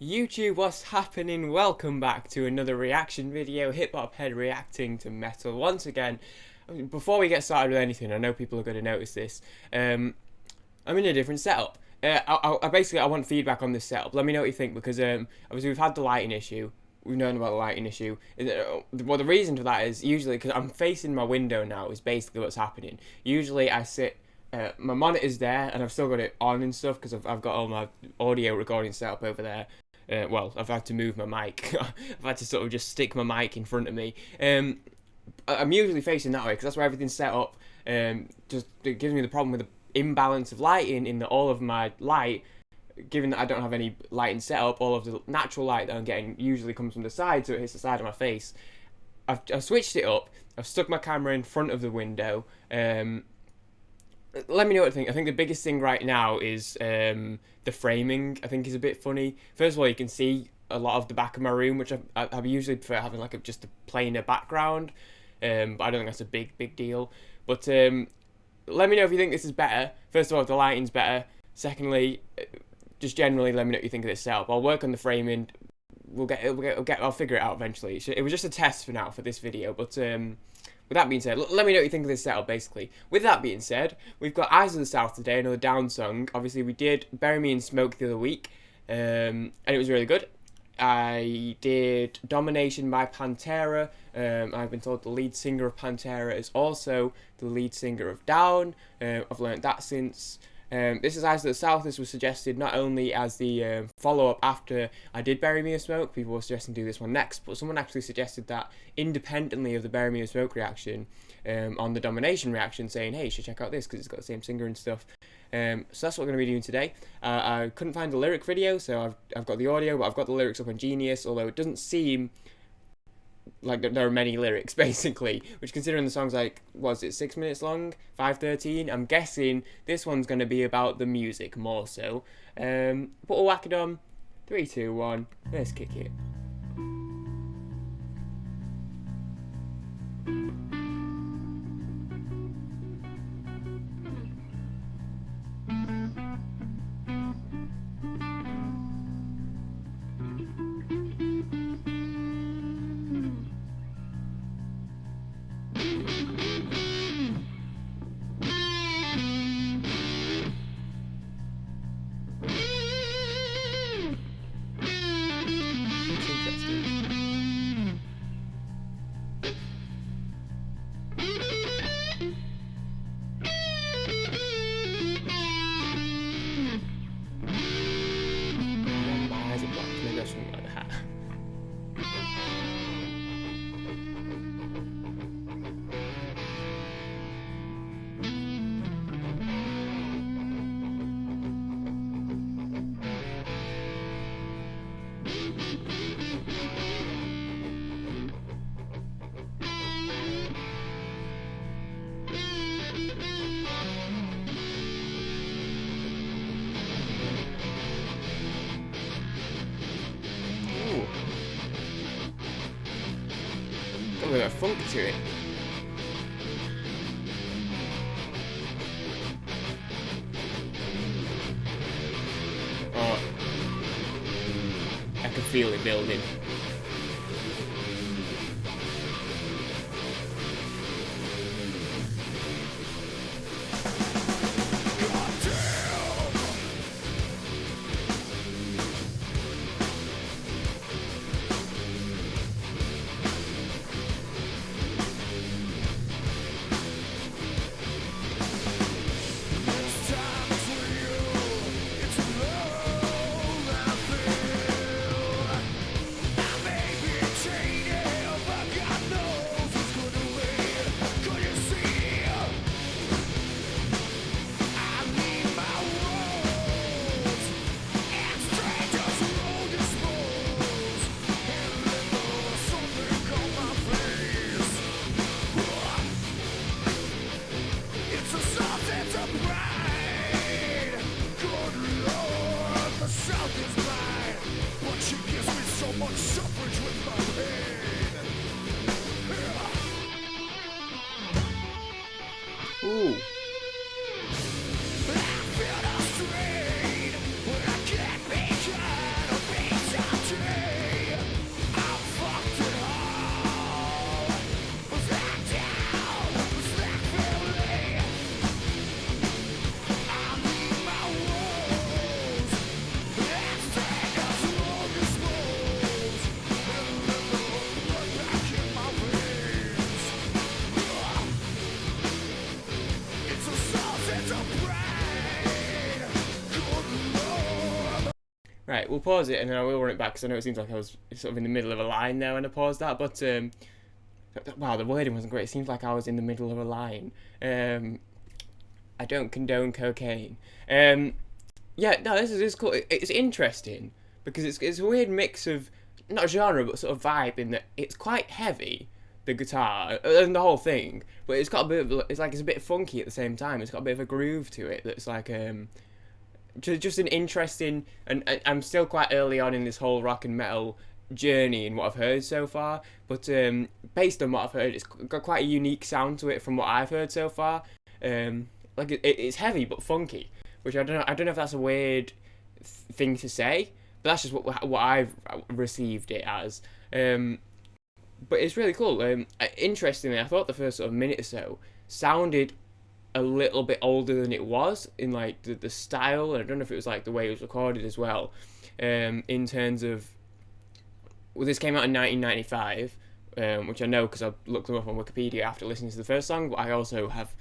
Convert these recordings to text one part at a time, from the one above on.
YouTube, what's happening? Welcome back to another reaction video. Hip Hop Head reacting to metal once again. Before we get started with anything, I know people are going to notice this. I'm in a different setup. I want feedback on this setup. Let me know what you think, because obviously we've had the lighting issue. We've known about the lighting issue. Well, the reason for that is usually because I'm facing my window now. Is basically what's happening. Usually I sit. My monitor's there, and I've still got it on and stuff because I've got all my audio recording set up over there. Well, I've had to move my mic. I've had to sort of just stick my mic in front of me. I'm usually facing that way because that's where everything's set up. Just it gives me the problem with the imbalance of lighting in that all of my light, given that I don't have any lighting set up, all of the natural light that I'm getting usually comes from the side, so it hits the side of my face. I've switched it up. I've stuck my camera in front of the window. Let me know what you think. I think the biggest thing right now is the framing. I think is a bit funny. First of all, you can see a lot of the back of my room, which I usually prefer having like just a plainer background. But I don't think that's a big deal. But let me know if you think this is better. First of all, if the lighting's better. Secondly, just generally, let me know what you think of this setup. I'll work on the framing. I'll figure it out eventually. It was just a test for now for this video, but with that being said, let me know what you think of this setup, basically. With that being said, we've got Eyes of the South today, another Down song. Obviously, we did Bury Me in Smoke the other week, and it was really good. I did Domination by Pantera. I've been told the lead singer of Pantera is also the lead singer of Down. I've learnt that since. This is Eyes of the South. This was suggested not only as the follow-up after I did Bury Me in Smoke, people were suggesting do this one next, but someone actually suggested that independently of the Bury Me in Smoke reaction, on the Domination reaction, saying, hey, you should check out this because it's got the same singer and stuff. So that's what we're going to be doing today. I couldn't find the lyric video, so I've got the audio, but I've got the lyrics up on Genius, although it doesn't seem like there are many lyrics, basically, which, considering the song's like, was it 6 minutes long, 5:13, I'm guessing this one's going to be about the music more so. But we'll whack it on. 3, 2, 1, let's kick it. Got a bit of funk to it. Oh, I can feel it building. Right, we'll pause it and then I will run it back because I know it seems like I was sort of in the middle of a line there when I paused that, but wow, the wording wasn't great. It seems like I was in the middle of a line. I don't condone cocaine. Yeah, no, this is cool. It's interesting because it's a weird mix of not genre but sort of vibe in that it's quite heavy, the guitar and the whole thing, but it's got a bit of it's a bit funky at the same time. It's got a bit of a groove to it that's like just an interesting, and I'm still quite early on in this whole rock and metal journey in what I've heard so far, but based on what I've heard, it's got quite a unique sound to it from what I've heard so far. Like it's heavy but funky, which I don't know if that's a weird thing to say, but that's just what I've received it as. But it's really cool. Interestingly, I thought the first sort of minute or so sounded a little bit older than it was in like the style, and I don't know if it was like the way it was recorded as well. In terms of, well, this came out in 1995, which I know because I looked them up on Wikipedia after listening to the first song, but I also have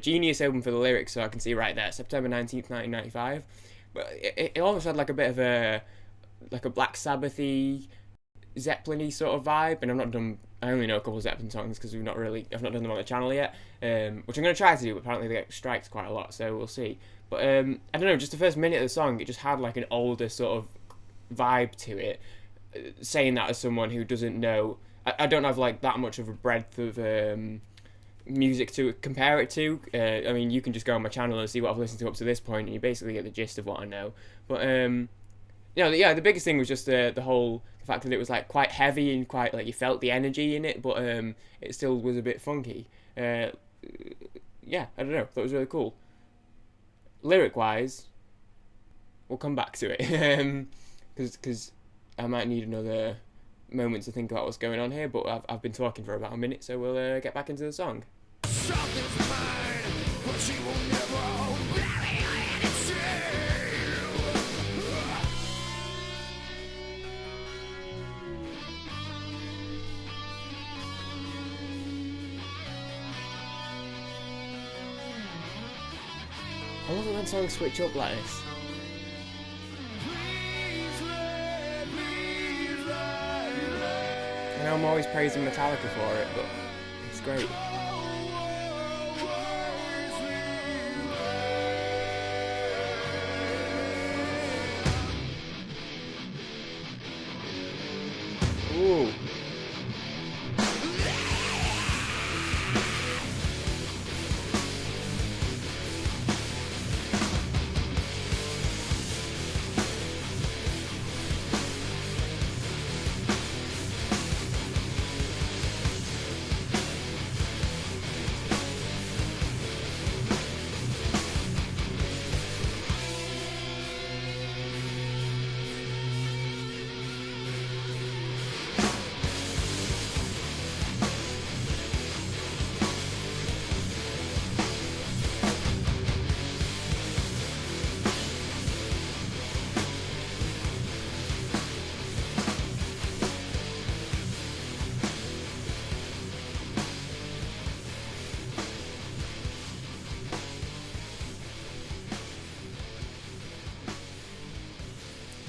Genius open for the lyrics, so I can see right there, September 19th, 1995. But it almost had like a bit of a Black Sabbath-y, Zeppelin-y sort of vibe, and I only know a couple of Zeppelin songs because I've not done them on the channel yet, which I'm going to try to do, but apparently they get striked quite a lot, so we'll see. But I don't know, just the first minute of the song, it just had like an older sort of vibe to it. Saying that as someone who doesn't know, I don't have like that much of a breadth of music to compare it to. I mean, you can just go on my channel and see what I've listened to up to this point, and you basically get the gist of what I know. But the biggest thing was just the fact that it was like quite heavy and quite like you felt the energy in it, but it still was a bit funky. I don't know. That was really cool. Lyric wise, we'll come back to it because I might need another moment to think about what's going on here, but I've been talking for about a minute, so we'll get back into the song. I love it when songs switch up like this. I know I'm always praising Metallica for it, but it's great. Ooh.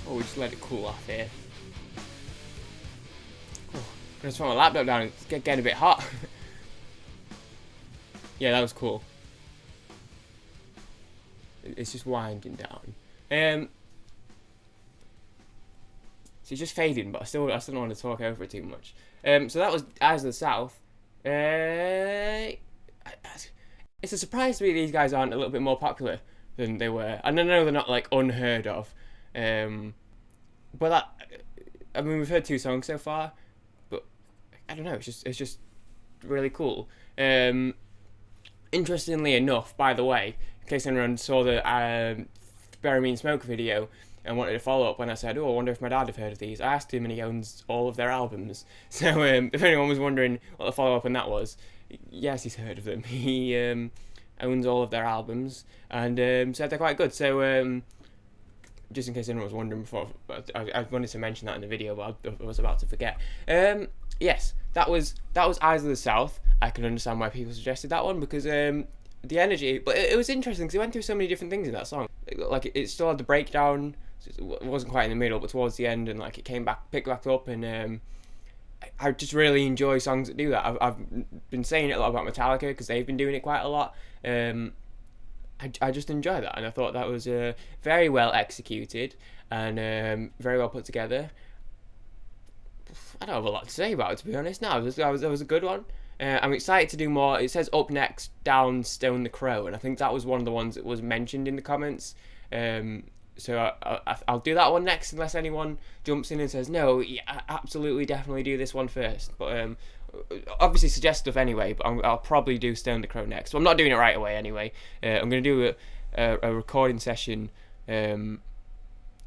Oh, we just let it cool off here. Oh, I just put my laptop down. It's getting a bit hot. Yeah, that was cool. It's just winding down. So it's just fading, but I still don't want to talk over it too much. So that was Eyes of the South. It's a surprise to me these guys aren't a little bit more popular than they were. And I know they're not like unheard of. But I mean, we've heard 2 songs so far, but I don't know. It's just really cool. Interestingly enough, by the way, in case anyone saw the Bury Me in Smoke video and wanted to follow up when I said, "Oh, I wonder if my dad have heard of these," I asked him, and he owns all of their albums. So if anyone was wondering what the follow up on that was, yes, he's heard of them. He owns all of their albums and said they're quite good. So just in case anyone was wondering before, I wanted to mention that in the video, but I was about to forget. Yes, that was Eyes of the South. I can understand why people suggested that one because the energy, but it was interesting because he went through so many different things in that song. Like it still had the breakdown It wasn't quite in the middle, but towards the end, and like it came back, picked back up, and I just really enjoy songs that do that. I've been saying it a lot about Metallica because they've been doing it quite a lot. I just enjoy that, and I thought that was very well executed and very well put together. I don't have a lot to say about it, to be honest. No, that was a good one. I'm excited to do more. It says up next, down Stone the Crow, and I think that was one of the ones that was mentioned in the comments. So I'll do that one next, unless anyone jumps in and says, no, yeah, absolutely, definitely do this one first. But obviously suggest stuff anyway, but I'll probably do Stone the Crow next. So I'm not doing it right away anyway. I'm going to do a recording session. By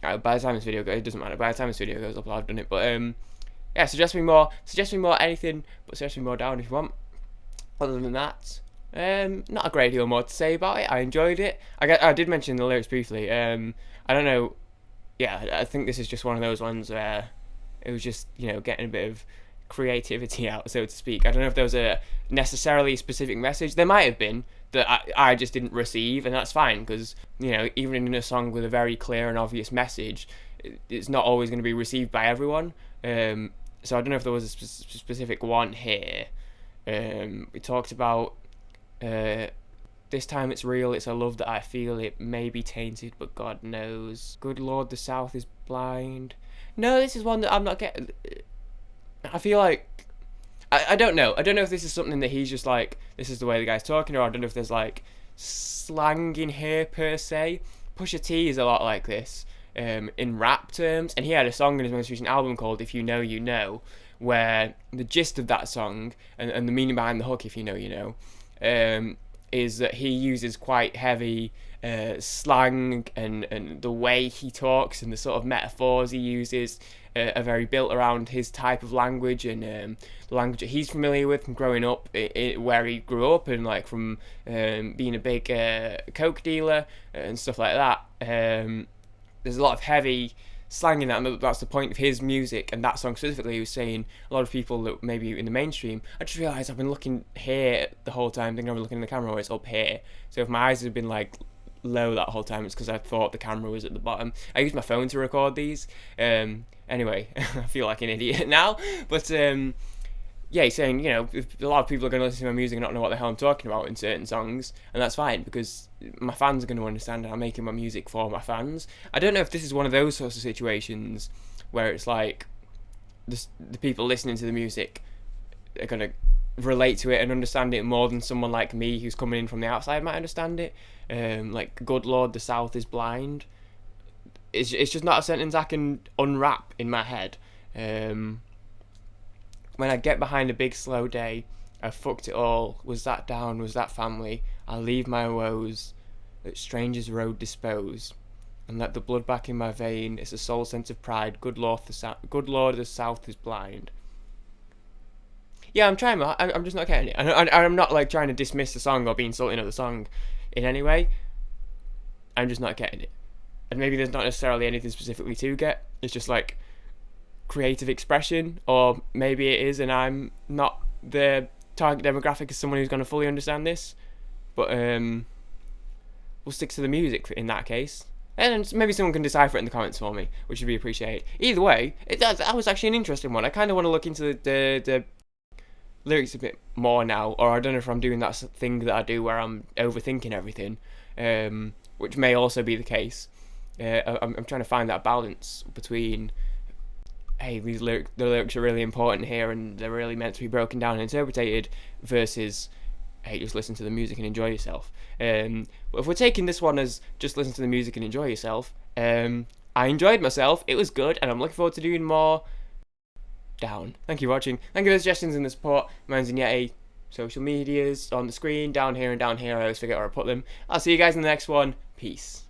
the time this video goes, it doesn't matter. By the time this video goes up, I've done it. But yeah, suggest me more anything, but suggest me more down if you want. Other than that, not a great deal more to say about it. I enjoyed it. I did mention the lyrics briefly. I don't know. Yeah, I think this is just one of those ones where it was just, getting a bit of creativity out, so to speak. I don't know if there was a necessarily specific message. There might have been that I just didn't receive, and that's fine, because, even in a song with a very clear and obvious message, it's not always going to be received by everyone. So I don't know if there was a specific one here. We talked about this time it's real, it's a love that I feel, it may be tainted, but God knows. Good Lord, the South is blind. No, this is one that I'm not getting. I feel like, I don't know. I don't know if this is something that he's just like, this is the way the guy's talking, or I don't know if there's like slang in here per se. Pusha T is a lot like this in rap terms, and he had a song in his most recent album called If You Know, You Know, where the gist of that song, and the meaning behind the hook, if you know, you know, is that he uses quite heavy slang, and the way he talks and the sort of metaphors he uses are very built around his type of language, and the language that he's familiar with from growing up where he grew up, and like from being a big coke dealer and stuff like that. There's a lot of heavy slang in that, and that's the point of his music, and that song specifically. He was saying a lot of people that maybe in the mainstream, I just realised I've been looking here the whole time, thinking I'm looking in the camera where it's up here. So if my eyes have been like low that whole time, it's because I thought the camera was at the bottom. I use my phone to record these. Anyway, I feel like an idiot now, but yeah, he's saying, if a lot of people are going to listen to my music and not know what the hell I'm talking about in certain songs, and that's fine, because my fans are going to understand that I'm making my music for my fans. I don't know if this is one of those sorts of situations where it's like the people listening to the music are going to relate to it and understand it more than someone like me who's coming in from the outside might understand it. Like, good Lord, the South is blind. It's just not a sentence I can unwrap in my head. When I get behind a big slow day, I fucked it all. Was that down? Was that family? I'll leave my woes that strangers road dispose, and let the blood back in my vein. It's a soul sense of pride. Good Lord, the South is blind. Yeah, I'm trying. I'm just not getting it. I'm not like trying to dismiss the song or be insulting of the song in any way. I'm just not getting it. And maybe there's not necessarily anything specifically to get. It's just like creative expression, or maybe it is, and I'm not the target demographic as someone who's going to fully understand this. But we'll stick to the music in that case, and maybe someone can decipher it in the comments for me, which would be appreciated. Either way, that was actually an interesting one. I kind of want to look into the lyrics a bit more now, or I don't know if I'm doing that thing that I do where I'm overthinking everything, which may also be the case. I'm trying to find that balance between, hey, the lyrics are really important here and they're really meant to be broken down and interpreted, versus, hey, just listen to the music and enjoy yourself. But if we're taking this one as just listen to the music and enjoy yourself, I enjoyed myself, it was good, and I'm looking forward to doing more. Down. Thank you for watching. Thank you for the suggestions and the support. Mine's in Yeti. Social medias on the screen, down here and down here. I always forget where I put them. I'll see you guys in the next one. Peace.